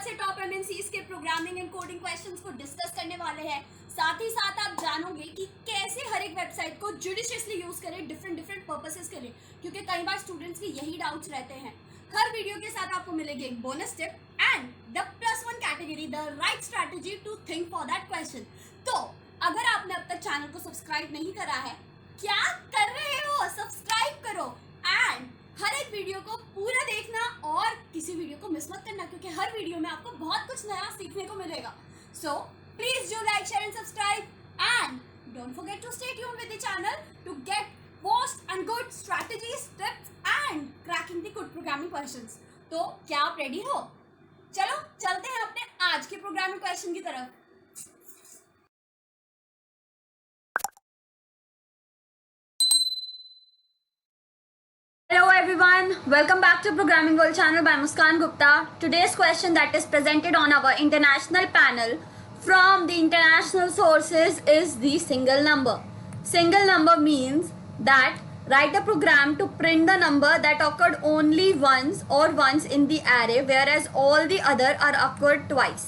से top MNCs के programming and coding questions को डिस्कस करने वाले हैं। साथ ही साथ आप जानोगे कि कैसे हर एक वेबसाइट को जुडिशियसली यूज करें डिफरेंट पर्पसेस के लिए, क्योंकि कई बार स्टूडेंट्स के यही डाउट्स रहते हैं। हर वीडियो के साथ आपको मिलेगी एक bonus tip and the +1 category, the right strategy to think for that question. तो अगर आपने अब तक चैनल को सब्सक्राइब नहीं करा है, क्या कर रहे हो? सब्सक्राइब करो एंड हर एक वीडियो को पूरा देखना और किसी वीडियो को मिस मत करना, क्योंकि हर वीडियो में आपको बहुत कुछ नया सीखने को मिलेगा। So please do like, share and subscribe and don't forget to stay tuned with the channel to get most and good strategies, tips and cracking the good programming questions. तो क्या आप रेडी हो? चलो चलते हैं अपने आज के प्रोग्रामिंग क्वेश्चन की तरफ। Hello everyone, welcome back to Programming World channel by Muskan Gupta. Today's question that is presented on our international panel from the international sources is the single number. Single number means that write a program to print the number that occurred only once or once in the array, whereas all the other are occurred twice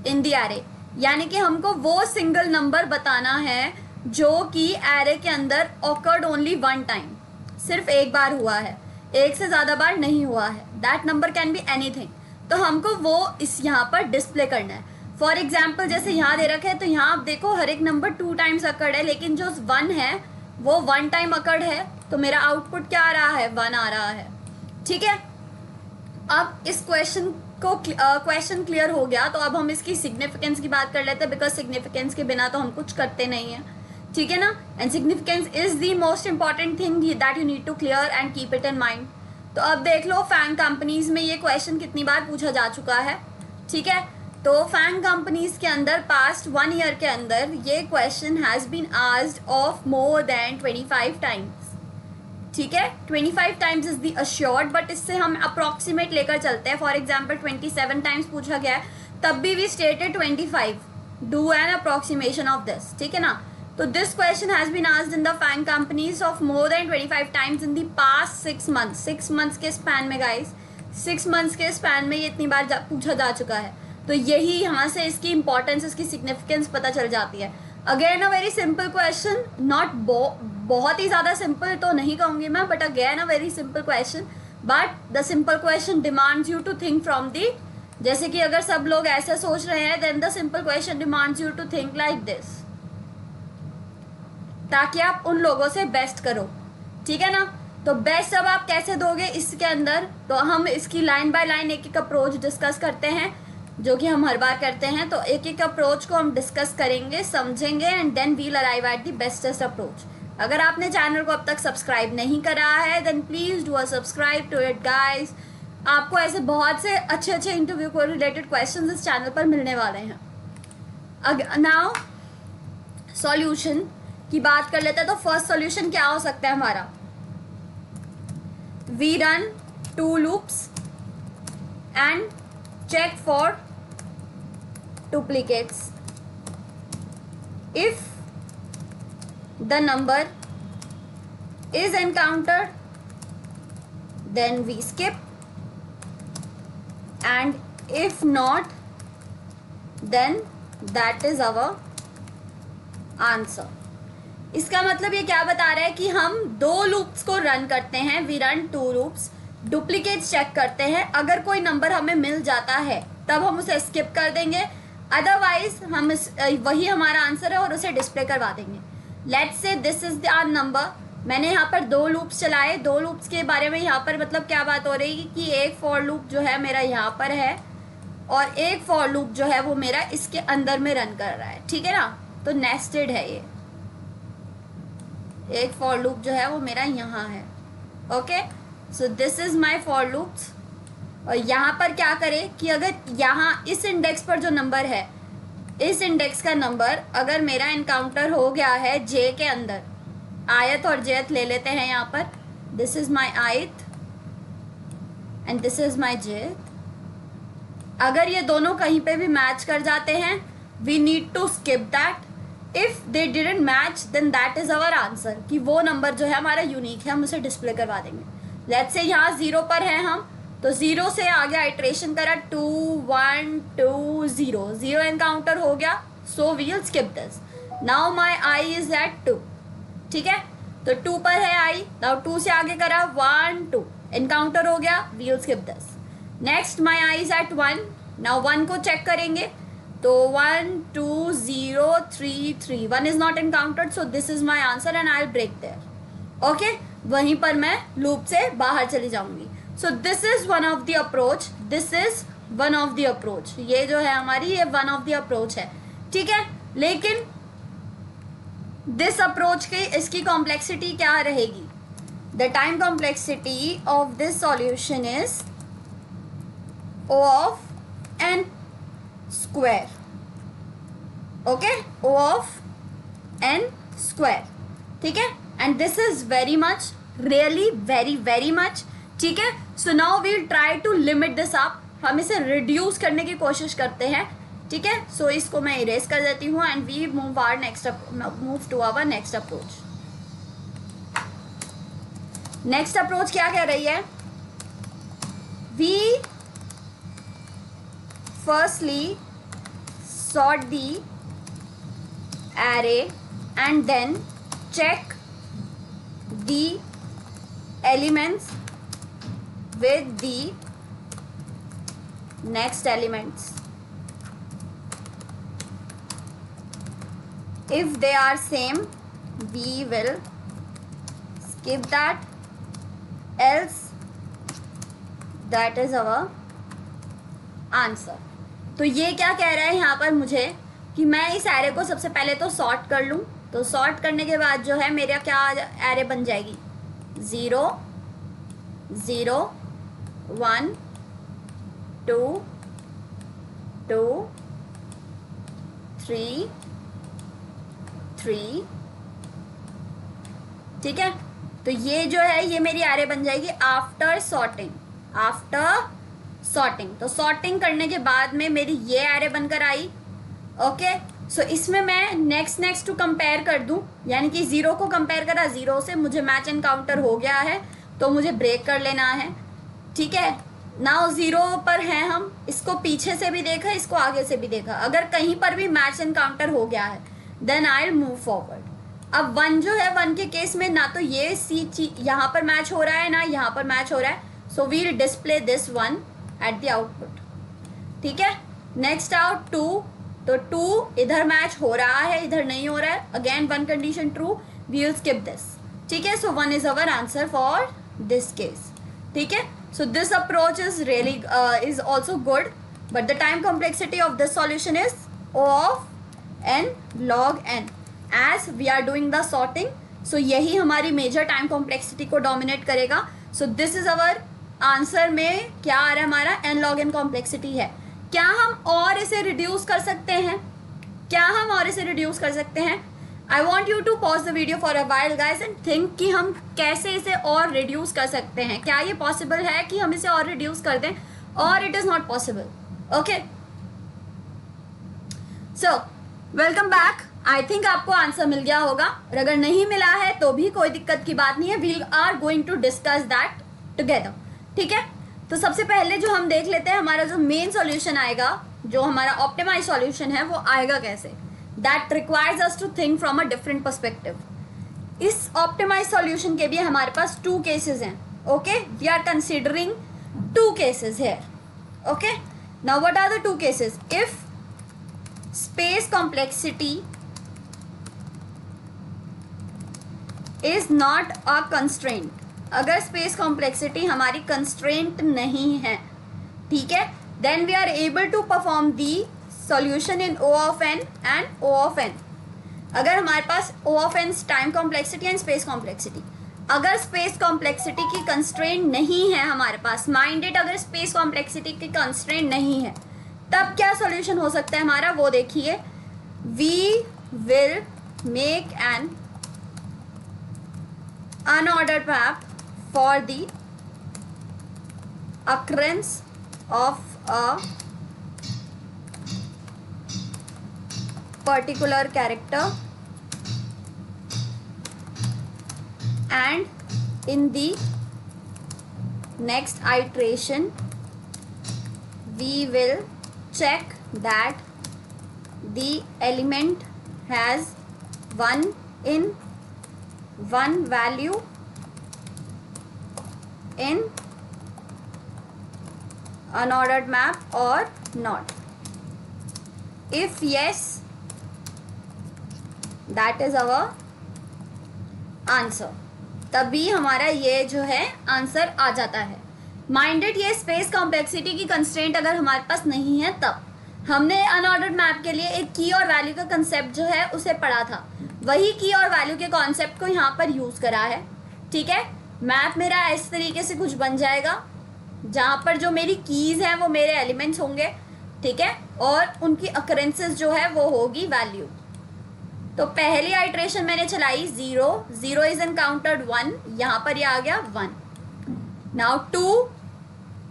in the array. यानी कि हमको वो single number बताना है जो कि array के अंदर occurred only one time, सिर्फ एक बार हुआ है, एक से ज़्यादा बार नहीं हुआ है। That number can be anything. तो हमको वो इस यहाँ पर डिस्प्ले करना है। फॉर एग्जाम्पल जैसे यहाँ दे रखा है, तो यहाँ आप देखो हर एक नंबर 2 टाइम्स अकर्ड है, लेकिन जो 1 है वो 1 टाइम अकर्ड है, तो मेरा आउटपुट क्या आ रहा है? 1 आ रहा है। ठीक है, अब इस क्वेश्चन क्लियर हो गया, तो अब हम इसकी सिग्निफिकेंस की बात कर लेते हैं, बिकॉज सिग्निफिकेंस के बिना तो हम कुछ करते नहीं हैं। ठीक है ना? And significance is the most important thing that you need to clear and keep it in mind. तो अब देख लो फैंग कंपनीज में ये क्वेश्चन कितनी बार पूछा जा चुका है। ठीक है, तो फैंग कंपनीज के अंदर पास्ट 1 ईयर के अंदर ये question has been asked of more than 25 times. ठीक है, 25 times is the assured, but इससे हम अप्रॉक्सीमेट लेकर चलते हैं। फॉर एग्जाम्पल 27 टाइम्स पूछा गया है, तब भी we stated 25। Do an approximation of this. ठीक है ना? तो this question has been asked in the FAANG companies of more than 25 times in the past 6 months. 6 months के स्पैन में गाइस, 6 मंथ्स के स्पैन में ये इतनी बार पूछा जा चुका है। तो यही यहाँ से इसकी इंपॉर्टेंस, इसकी सिग्निफिकेंस पता चल जाती है। Again a very simple question, not बहुत ही ज़्यादा सिंपल तो नहीं कहूँगी मैं, but again a very simple question, but the simple question demands you to think from the, जैसे कि अगर सब लोग ऐसे सोच रहे हैं, then the simple question demands you to think like this, ताकि आप उन लोगों से बेस्ट करो। ठीक है ना? तो बेस्ट अब आप कैसे दोगे इसके अंदर, तो हम इसकी लाइन बाय लाइन एक एक अप्रोच डिस्कस करते हैं, जो कि हम हर बार करते हैं। तो एक एक अप्रोच को हम डिस्कस करेंगे, समझेंगे and then we'll arrive at the bestest approach. अगर आपने चैनल को अब तक सब्सक्राइब नहीं करा है, then please do a subscribe to it guys. आपको ऐसे बहुत से अच्छे इंटरव्यू को रिलेटेड क्वेश्चन इस चैनल पर मिलने वाले हैं। नाउ सॉल्यूशन की बात कर लेते हैं। तो फर्स्ट सॉल्यूशन क्या हो सकता है हमारा? We run 2 loops and check for duplicates. If the number is encountered, then we skip, and if not, then that is our answer. इसका मतलब ये क्या बता रहा है कि हम 2 लूप्स को रन करते हैं, we run 2 loops, duplicates check करते हैं। अगर कोई नंबर हमें मिल जाता है तब हम उसे स्किप कर देंगे, अदरवाइज हम वही हमारा आंसर है और उसे डिस्प्ले करवा देंगे। Let's say this is the number. मैंने यहाँ पर 2 लूप्स चलाए। 2 लूप्स के बारे में यहाँ पर मतलब क्या बात हो रही है कि एक फॉर लूप जो है मेरा यहाँ पर है और एक फॉर लूप जो है वो मेरा इसके अंदर में रन कर रहा है। ठीक है ना? तो नेस्टेड है ये। एक फॉर लूप जो है वो मेरा यहाँ है। Okay, so this is my for loops. और यहाँ पर क्या करें कि अगर यहाँ इस इंडेक्स पर जो नंबर है, इस इंडेक्स का नंबर अगर मेरा इनकाउंटर हो गया है जे के अंदर, आयत और जेथ ले लेते हैं यहाँ पर, दिस इज माय आयत एंड दिस इज माय जेथ। अगर ये दोनों कहीं पे भी मैच कर जाते हैं, we need to skip that. If they didn't match, then that is our answer, कि वो नंबर जो है हमारा यूनिक है, हम उसे डिस्प्ले करवा देंगे। लेट्स से यहाँ 0 पर है हम, तो 0 से आगे आइट्रेशन करा, 2 1 2 0, 0 एनकाउंटर हो गया, so we will skip this. Now my I is at 2. ठीक है, तो 2 पर है आई. नाउ 2 से आगे करा, 1 2 एनकाउंटर हो गया, we will skip this. Next my I is at 1. Now 1 को चेक करेंगे, तो 1 2 0 3 3, 1 is not encountered, so this is my answer and I will break there. Okay, वहीं पर मैं लूप से बाहर चली जाऊंगी. So this is one of the approach, this is one of the approach. ये जो है हमारी, ये वन ऑफ द अप्रोच है. ठीक है, लेकिन दिस अप्रोच की इसकी कॉम्प्लेक्सिटी क्या रहेगी? The time complexity of this solution is O of n square. Okay, O of n square. ठीक है, and this is very much, really very much. ठीक है, so now we will try to limit this up. हम इसे reduce करने की कोशिश करते हैं. ठीक है, so इसको मैं erase कर देती हूँ and we move to our next approach. Next approach क्या कह रही है? We firstly sort the array and then check the elements with the next elements. If they are same, we will skip that, else that is our answer. तो ये क्या कह रहा है यहाँ पर मुझे कि मैं इस एरे को सबसे पहले तो सॉर्ट कर लूँ. तो सॉर्ट करने के बाद जो है मेरा क्या एरे बन जाएगी? 0 0 1 2 2 3 3. ठीक है, तो ये जो है ये मेरी एरे बन जाएगी आफ्टर सॉर्टिंग. आफ्टर सॉर्टिंग, तो सॉर्टिंग करने के बाद में मेरी ये एरे बनकर आई. ओके, सो इसमें मैं नेक्स्ट टू कंपेयर कर दूं, यानी कि 0 को कंपेयर करा, 0 से मुझे मैच एनकाउंटर हो गया है, तो मुझे ब्रेक कर लेना है. ठीक है, नाउ 0 पर हैं हम, इसको पीछे से भी देखा, इसको आगे से भी देखा, अगर कहीं पर भी मैच एनकाउंटर हो गया है then I will move forward. अब 1 जो है, 1 के केस में ना तो ये सी यहाँ पर मैच हो रहा है ना यहाँ पर मैच हो रहा है, so we will display this 1 at the output. ठीक है, नेक्स्ट आउट 2, तो 2 इधर मैच हो रहा है, इधर नहीं हो रहा है, again 1 condition true, we will skip this. ठीक है, so 1 is our answer for this case. ठीक है, so this approach is really is also good, but the time complexity of this solution is O of n log n as we are doing the sorting. so यही हमारी major time complexity को dominate करेगा. सो this is our answer में क्या आ रहा है हमारा? n log n complexity है. क्या हम और इसे रिड्यूस कर सकते हैं? क्या हम और इसे रिड्यूस कर सकते हैं? I want you to pause the video for a while guys and think कि हम कैसे इसे और रिड्यूस कर सकते हैं. क्या ये पॉसिबल है कि हम इसे और रिड्यूस कर दें, और it is not possible. Okay, so welcome back. I think आपको आंसर मिल गया होगा, और अगर नहीं मिला है तो भी कोई दिक्कत की बात नहीं है. We are going to discuss that together. ठीक है, तो सबसे पहले जो हम देख लेते हैं, हमारा जो मेन सॉल्यूशन आएगा, जो हमारा ऑप्टिमाइज सॉल्यूशन है, वो आएगा कैसे. That requires us to think from a different perspective. इस ऑप्टिमाइज सॉल्यूशन के भी हमारे पास 2 केसेस हैं. Okay, we are considering 2 cases here. Okay, now what are the 2 cases? If space complexity is not a constraint, अगर space complexity हमारी constraint नहीं है, ठीक है, then we are able to perform the solution in O of n and O of n. अगर हमारे पास O of n time complexity and space complexity, अगर space complexity की कंस्ट्रेंट नहीं है हमारे पास, माइंडेड अगर स्पेस कॉम्प्लेक्सिटी की कंस्ट्रेंट नहीं है, तब क्या सॉल्यूशन हो सकता है हमारा, वो देखिए. We will make an unordered map for the occurrence of a particular character and in the next iteration we will check that the element has one value in unordered map or not. If yes, that is our answer. तभी हमारा ये जो है answer आ जाता है. Minded ये space complexity की constraint अगर हमारे पास नहीं है तब हमने अनऑर्डर्ड मैप के लिए एक की और वैल्यू का कंसेप्ट जो है उसे पढ़ा था. वही की और वैल्यू के कॉन्सेप्ट को यहाँ पर यूज़ करा है. ठीक है, मैप मेरा इस तरीके से कुछ बन जाएगा जहाँ पर जो मेरी कीज़ हैं वो मेरे एलिमेंट्स होंगे. ठीक है, और उनकी अकरेंसेस जो है वो होगी वैल्यू. तो पहली आइट्रेशन मैंने चलाई 0, 0 इज एनकाउंटर्ड 1, यहाँ पर ये आ गया 1. नाउ 2,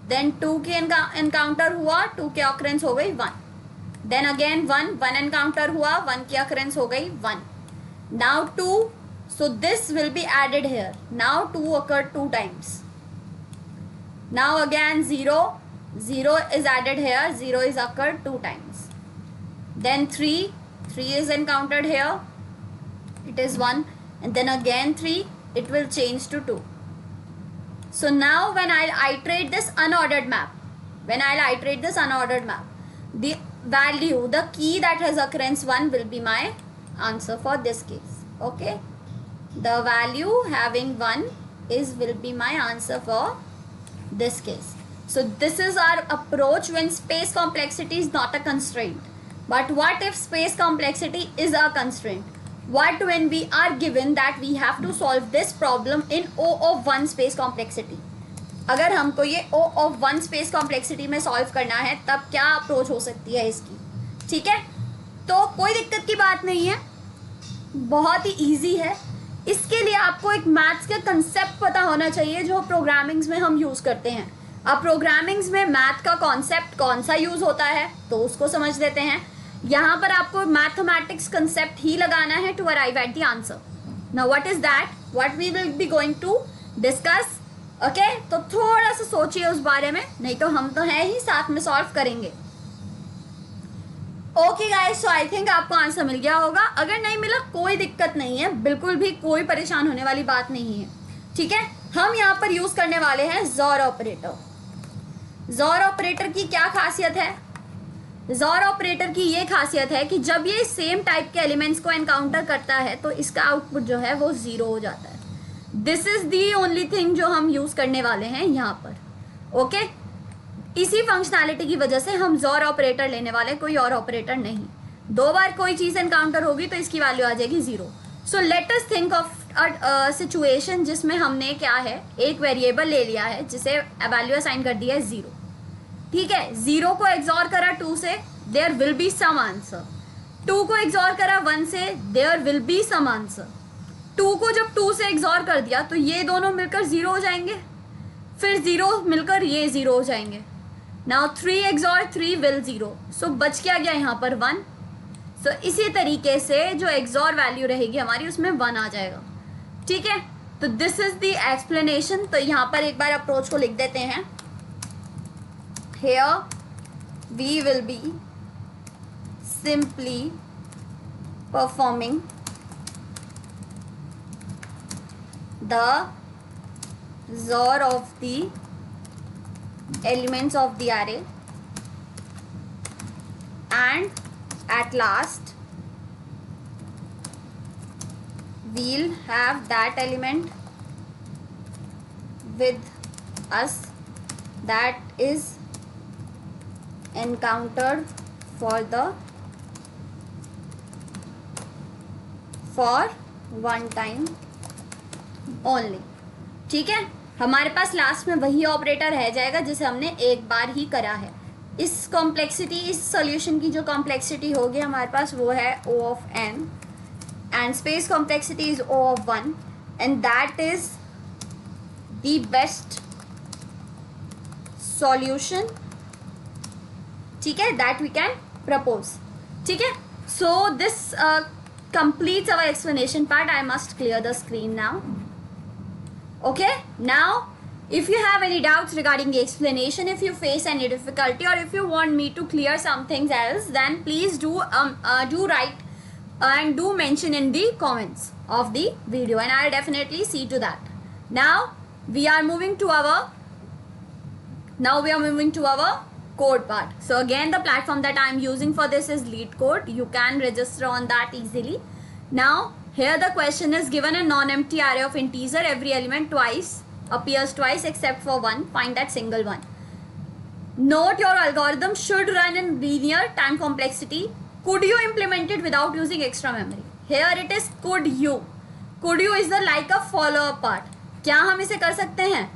देन 2 की एनकाउंटर हुआ, 2 की अकरेंस हो गई 1. देन अगेन 1, 1 एनकाउंटर हुआ, 1 की अकरेंस हो गई 1. Now 2, so this will be added here. Now 2 occurred 2 times. Now again 0, 0 is added here, 0 is occurred 2 times. Then 3 is encountered here, it is 1, and then again 3, it will change to 2. So now when I'll iterate this unordered map, the value, the key that has occurrence 1 will be my answer for this case. Okay, the value having 1 will be my answer for this case. So this is our approach when space complexity is not a constraint. But what if space complexity is a constraint? What when we are given that we have to solve this problem in O of 1 space complexity? अगर हमको ये O of 1 space complexity में solve करना है तब क्या approach हो सकती है इसकी. ठीक है, तो कोई दिक्कत की बात नहीं है, बहुत ही ईजी है. इसके लिए आपको एक मैथ्स का कंसेप्ट पता होना चाहिए जो प्रोग्रामिंग्स में हम यूज़ करते हैं. अब प्रोग्रामिंग्स में मैथ का कॉन्सेप्ट कौन सा यूज़ होता है तो उसको समझ लेते हैं. यहाँ पर आपको मैथमेटिक्स कंसेप्ट ही लगाना है to arrive at the answer. Now what is that, what we will be going to discuss. Okay, तो थोड़ा सा सोचिए उस बारे में, नहीं तो हम तो हैं ही साथ में सॉल्व करेंगे. Okay guys, so I think आपको आंसर मिल गया होगा. अगर नहीं मिला कोई दिक्कत नहीं है, बिल्कुल भी कोई परेशान होने वाली बात नहीं है. ठीक है, हम यहाँ पर यूज करने वाले हैं ज़ोर ऑपरेटर. ज़ोर ऑपरेटर की क्या खासियत है? ज़ोर ऑपरेटर की ये खासियत है कि जब ये सेम टाइप के एलिमेंट्स को एनकाउंटर करता है तो इसका आउटपुट जो है वो 0 हो जाता है. This is the only thing जो हम यूज करने वाले हैं यहाँ पर. ओके, इसी फंक्शनैलिटी की वजह से हम ज़ोर ऑपरेटर लेने वाले, कोई और ऑपरेटर नहीं. 2 बार कोई चीज़ एनकाउंटर होगी तो इसकी वैल्यू आ जाएगी 0. So let us think of situation जिसमें हमने क्या है, एक वेरिएबल ले लिया है जिसे वैल्यू असाइन कर दिया है 0. ठीक है, 0 को एक्सॉर करा 2 से, there will be some answer. 2 को एक्सॉर करा 1 से, there will be some answer. 2 को जब 2 से एक्सॉर कर दिया तो ये दोनों मिलकर 0 हो जाएंगे, फिर 0 मिलकर ये 0 हो जाएंगे. Now 3 XOR 3 will 0. सो बच क्या गया यहाँ पर 1. सो इसी तरीके से जो एक्सॉर वैल्यू रहेगी हमारी उसमें 1 आ जाएगा. ठीक है, तो दिस इज द एक्सप्लेनेशन. तो यहाँ पर एक बार अप्रोच को लिख देते हैं. Here we will be simply performing the XOR of the elements of the array, and at last we'll have that element with us that is encountered for one time only. ठीक है, हमारे पास last में वही operator रह जाएगा जिसे हमने एक बार ही करा है. इस कॉम्प्लेक्सिटी, इस सॉल्यूशन की जो कॉम्प्लेक्सिटी होगी हमारे पास वो है O of n, and space complexity is O of 1, and that is the best solution. ठीक है, that we can propose. ठीक है, so this completes our explanation part. I must clear the screen now. Okay, now If you have any doubts regarding the explanation, if you face any difficulty, or if you want me to clear something else, then please do write and do mention in the comments of the video, and I'll definitely see to that. Now we are moving to our code part. So again, the platform that I am using for this is LeetCode. You can register on that easily. Now here the question is given a non-empty array of integer. Every element appears twice except for one. Find that single one. Note, your algorithm should run in linear time complexity. Could you implement it without using extra memory? Here it is could you. Could you is the like a follow-up part. क्या हम इसे कर सकते हैं?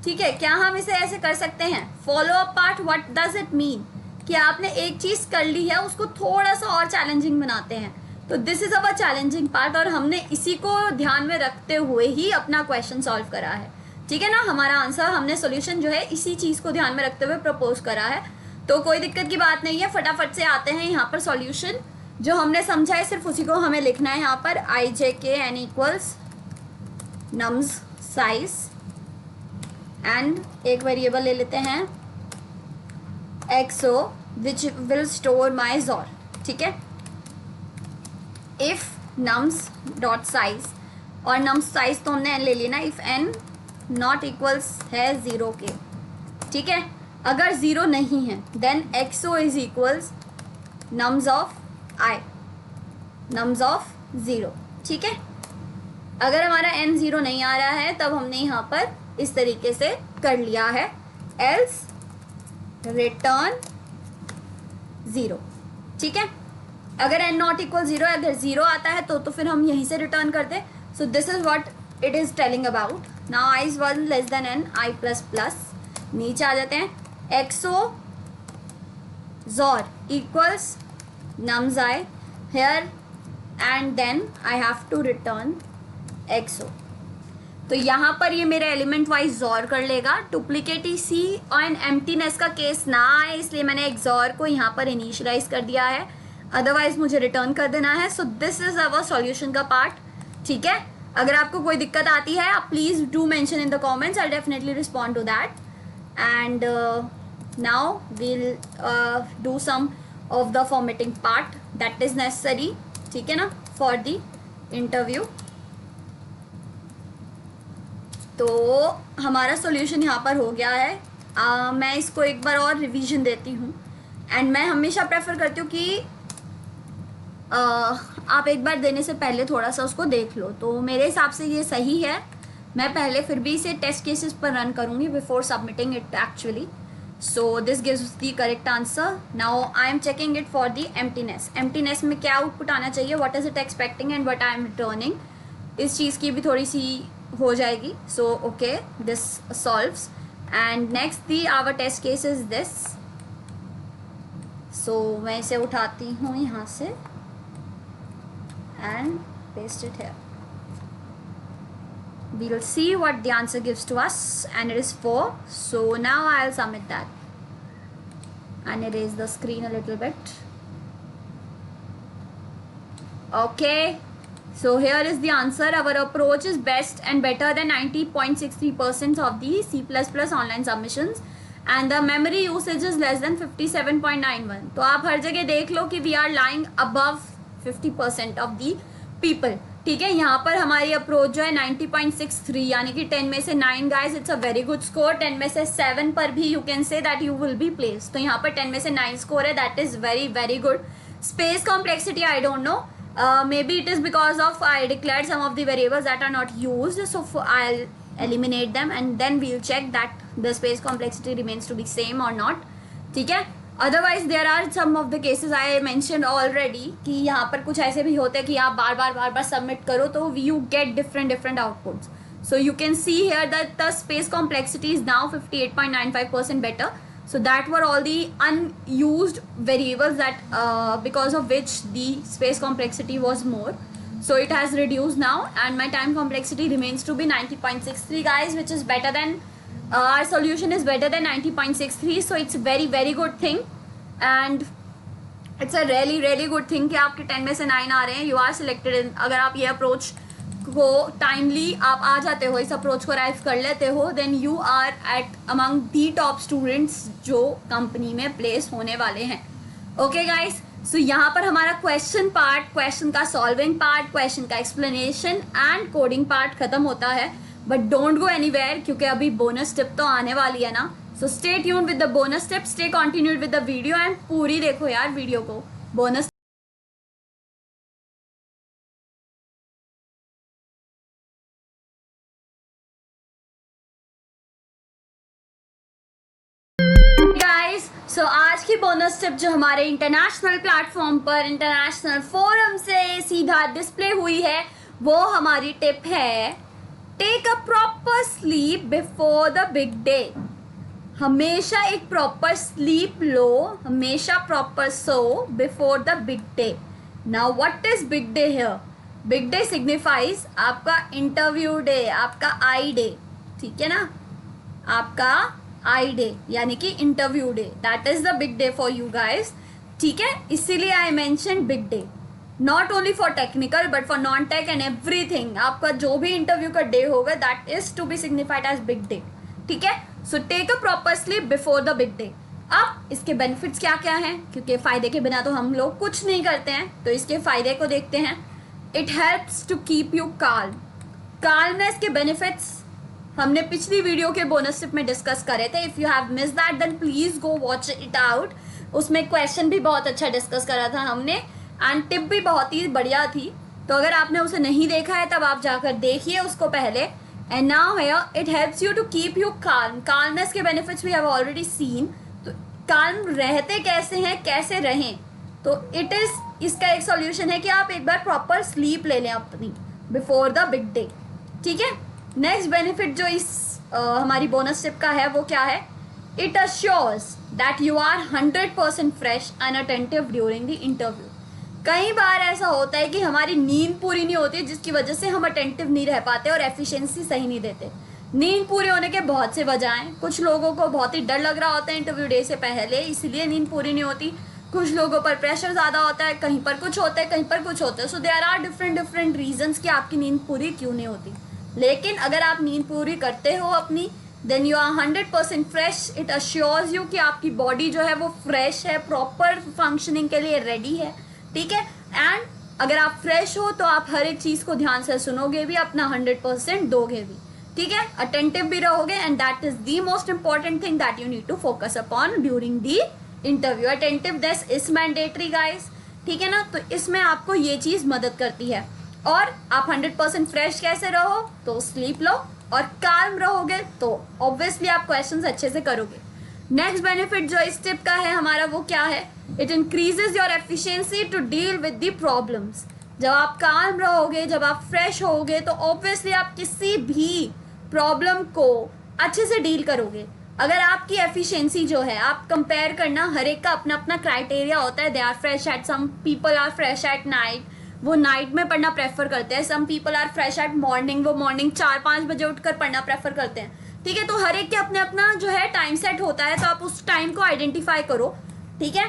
ठीक है, क्या हम इसे ऐसे कर सकते हैं? Follow up part, what does it mean? कि आपने एक चीज कर ली है, उसको थोड़ा सा और चैलेंजिंग बनाते हैं. तो this is our challenging part, और हमने इसी को ध्यान में रखते हुए ही अपना क्वेश्चन सॉल्व करा है. ठीक है ना, हमारा आंसर, हमने सोल्यूशन जो है इसी चीज को ध्यान में रखते हुए प्रपोज करा है. तो कोई दिक्कत की बात नहीं है, फटाफट से आते हैं यहाँ पर सॉल्यूशन. जो हमने समझा है सिर्फ उसी को हमें लिखना है. यहाँ पर IJK n equals nums size and एक वेरिएबल ले लेते हैं XO which will store my ZOR. ठीक है, इफ नम्स डॉट साइज, और नम्स साइज तो हमने n ले लिया ना. इफ n नॉट इक्वल्स है 0 के. ठीक है, अगर 0 नहीं है then XO is equals nums of I, nums of 0. ठीक है, अगर हमारा n 0 नहीं आ रहा है तब हमने यहाँ पर इस तरीके से कर लिया है, एल्स रिटर्न 0. ठीक है, अगर n नॉट इक्वल 0, अगर 0 आता है तो फिर हम यहीं से रिटर्न कर दें. सो this is what it is telling about. Now I is 1 less than n, I plus plus. नीचे आ जाते हैं, XO ZOR equals nums I here, and then I have to return XO. तो यहाँ पर ये मेरे एलिमेंट वाइज XOR कर लेगा. डुप्लीकेटी सी और एम्प्टीनेस का केस ना आए इसलिए मैंने XOR को यहाँ पर इनिशियलाइज कर दिया है, अदरवाइज मुझे रिटर्न कर देना है. So this is our solution का पार्ट. ठीक है, अगर आपको कोई दिक्कत आती है आप please do mention in the comments, I definitely respond to that. And now we'll do some of the formatting part that is necessary. ठीक है ना, for the interview. तो हमारा सॉल्यूशन यहाँ पर हो गया है. मैं इसको एक बार और रिवीजन देती हूँ, एंड मैं हमेशा प्रेफर करती हूँ कि आप एक बार देने से पहले थोड़ा सा उसको देख लो. तो मेरे हिसाब से ये सही है. मैं पहले फिर भी इसे टेस्ट केसेस पर रन करूँगी before submitting it actually. So this gives the correct answer. Now I am checking it for the emptiness. Emptiness में क्या आउटपुट आना चाहिए, what is it expecting and what I am returning. इस चीज़ की भी थोड़ी सी हो जाएगी. So okay, this solves. And next the our test case is this. So मैं इसे उठाती हूँ यहाँ से and paste it here. We will see what the answer gives to us, and it is 4. So now I'll submit that and erase the screen a little bit. Okay, so here is the answer. Our approach is best and better than 90.63% of the C++ online submissions, and the memory usage is less than 57.91. तो आप हर जगह देख लो कि we are lying above 50% of the people. ठीक है, यहाँ पर हमारी अप्रोच जो है 90.63, यानी कि 10 में से 9 guys, it's a very good score. 10 में से 7 पर भी you can say that you will be place. तो यहाँ पर 10 में से 9 स्कोर है, that is very very good. Space complexity I don't know, maybe it is because of I declared some of the variables that are not used, so I will eliminate them and then we'll check that the space complexity remains to be same or not. ठीक है, otherwise there are some of the cases I mention already कि यहाँ पर कुछ ऐसे भी होते हैं कि आप बार बार सबमिट करो तो you get different outputs. So you can see here that the space complexity is now 58.95% better. So that were all the unused variables that because of which the space complexity was more. So it has reduced now and my time complexity remains to be 90.63 guys, which is better than our solution is better than 90.63. So it's a very good thing and it's a really good thing कि आपके 10 में से 9 आ रहे हैं. You are selected in, अगर आप ये approach को टाइमली आप आ जाते हो, इस अप्रोच को अराइव कर लेते हो, then you are at among the top students जो कंपनी में प्लेस होने वाले हैं. ओके गाइस, सो यहाँ पर हमारा क्वेश्चन पार्ट, क्वेश्चन का सॉल्विंग पार्ट, क्वेश्चन का एक्सप्लेनेशन एंड कोडिंग पार्ट खत्म होता है. बट डोंट गो एनीवेयर, क्योंकि अभी बोनस टिप तो आने वाली है ना. So stay tuned with the bonus tip, stay continued with the video and पूरी देखो यार वीडियो को. बोनस गाइस, सो आज की बोनस टिप जो हमारे इंटरनेशनल प्लेटफॉर्म पर, इंटरनेशनल फोरम से सीधा डिस्प्ले हुई है, वो हमारी टिप है take a proper sleep before the big day. हमेशा एक प्रॉपर स्लीप लो, हमेशा proper so before the big day. Now what is big day here? Big day signifies आपका इंटरव्यू डे, आपका आई डे, ठीक है ना, आपका आई डे यानी कि interview day. That is the big day for you guys, ठीक है. इसीलिए I mention big day, not only for technical but for non tech and everything. आपका जो भी इंटरव्यू का डे होगा that is to be signified as big day, ठीक है. So take a proper sleep before the big day. अब इसके benefits क्या क्या हैं, क्योंकि फायदे के बिना तो हम लोग कुछ नहीं करते हैं, तो इसके फायदे को देखते हैं. It helps to keep you calm. Calmness के बेनिफिट्स हमने पिछली वीडियो के बोनस टिप में डिस्कस करे थे. If you have miss that then please go watch it out. उसमें क्वेश्चन भी बहुत अच्छा डिस्कस करा था हमने एंड टिप भी बहुत ही बढ़िया थी. तो अगर आपने उसे नहीं देखा है तब आप जाकर देखिए उसको पहले. And now here it helps you to keep you calm. Calmness के benefits we have already seen. तो काल्म रहते कैसे हैं, कैसे रहें, तो इट इज, इसका एक सॉल्यूशन है कि आप एक बार प्रॉपर स्लीप ले लें अपनी बिफोर द बिग डे, ठीक है. नेक्स्ट बेनिफिट जो इस हमारी बोनस टिप का है वो क्या है? It assures that you are 100% fresh and attentive during the interview. कई बार ऐसा होता है कि हमारी नींद पूरी नहीं होती, जिसकी वजह से हम अटेंटिव नहीं रह पाते और एफिशिएंसी सही नहीं देते. नींद पूरी होने के बहुत से वजह हैं. कुछ लोगों को बहुत ही डर लग रहा होता है इंटरव्यू डे से पहले, इसलिए नींद पूरी नहीं होती. कुछ लोगों पर प्रेशर ज़्यादा होता है, कहीं पर कुछ होता है, कहीं पर कुछ होता है. So there are different reasons कि आपकी नींद पूरी क्यों नहीं होती. लेकिन अगर आप नींद पूरी करते हो अपनी, then you are 100% fresh. It assures you कि आपकी बॉडी जो है वो फ्रेश है, प्रॉपर फंक्शनिंग के लिए रेडी है, ठीक है. एंड अगर आप फ्रेश हो तो आप हर एक चीज़ को ध्यान से सुनोगे भी, अपना 100% दोगे भी, ठीक है. अटेंटिव भी रहोगे and that is the most important thing that you need to focus upon during the interview. Attentiveness is mandatory guys, ठीक है ना. तो इसमें आपको ये चीज़ मदद करती है. और आप 100% फ्रेश कैसे रहो, तो स्लीप लो, और काल्म रहोगे तो ऑब्वियसली आप क्वेश्चंस अच्छे से करोगे. नेक्स्ट बेनिफिट जो इस टिप का है हमारा वो क्या है? It increases your efficiency to deal with the problems. जब आप काल्म रहोगे, जब आप फ्रेश होगे, तो ऑब्वियसली आप किसी भी प्रॉब्लम को अच्छे से डील करोगे. अगर आपकी एफिशिएंसी जो है, आप कंपेयर करना, हर एक का अपना अपना क्राइटेरिया होता है. They are fresh at, some people are fresh at night, वो नाइट में पढ़ना प्रेफर करते हैं. Some people are fresh at morning, वो मॉर्निंग 4-5 बजे उठकर पढ़ना प्रेफर करते हैं, ठीक है. तो हर एक के अपने अपना जो है टाइम सेट होता है. तो आप उस टाइम को आइडेंटिफाई करो, ठीक है,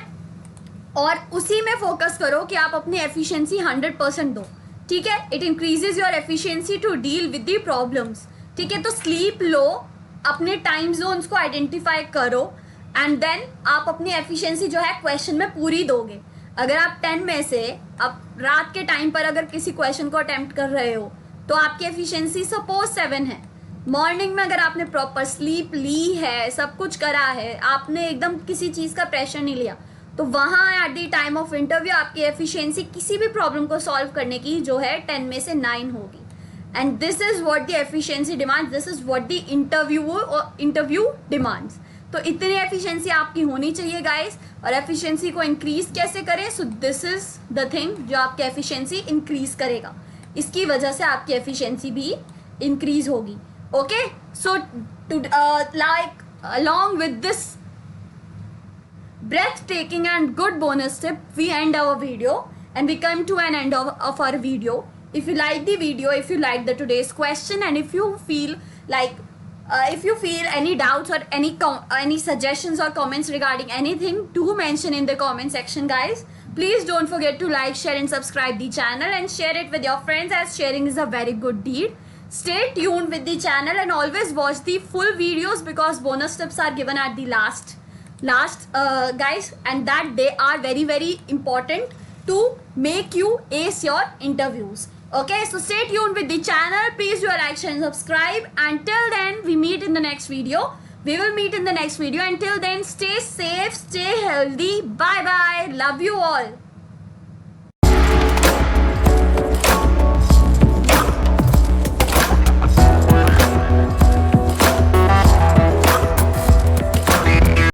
और उसी में फोकस करो कि आप अपनी एफिशिएंसी 100% दो, ठीक है. It increases your efficiency to deal with the problems, ठीक है. तो स्लीप लो, अपने टाइम जोन्स को आइडेंटिफाई करो एंड देन आप अपनी एफिशिएंसी जो है क्वेश्चन में पूरी दोगे. अगर आप 10 में से अब रात के टाइम पर अगर किसी क्वेश्चन को अटेम्प्ट कर रहे हो तो आपकी एफिशिएंसी सपोज 7 है. मॉर्निंग में अगर आपने प्रॉपर स्लीप ली है, सब कुछ करा है, आपने एकदम किसी चीज़ का प्रेशर नहीं लिया, तो वहाँ at the time of interview आपकी एफिशिएंसी किसी भी प्रॉब्लम को सॉल्व करने की जो है 10 में से 9 होगी. And this is what the efficiency demands, this is what the interview demands. तो इतनी एफिशिएंसी आपकी होनी चाहिए गाइस. और एफिशिएंसी को इंक्रीज कैसे करें? सो दिस इज द थिंग जो आपकी एफिशिएंसी इंक्रीज करेगा. इसकी वजह से आपकी एफिशिएंसी भी इंक्रीज होगी. Okay, so like along with this breathtaking and good bonus tip, we end our video and we come to an end of our video. If you like the video, if you like the today's question, and if you feel like if you feel any doubts or any suggestions or comments regarding anything, do mention in the comment section guys. Please don't forget to like, share and subscribe the channel and share it with your friends, as sharing is a very good deed. Stay tuned with the channel and always watch the full videos, because bonus tips are given at the last guys, and that they are very important to make you ace your interviews. Okay, so stay tuned with the channel. Please do like, share and subscribe. Until then, we meet in the next video. We will meet in the next video. Until then, stay safe, stay healthy. Bye bye. Love you all.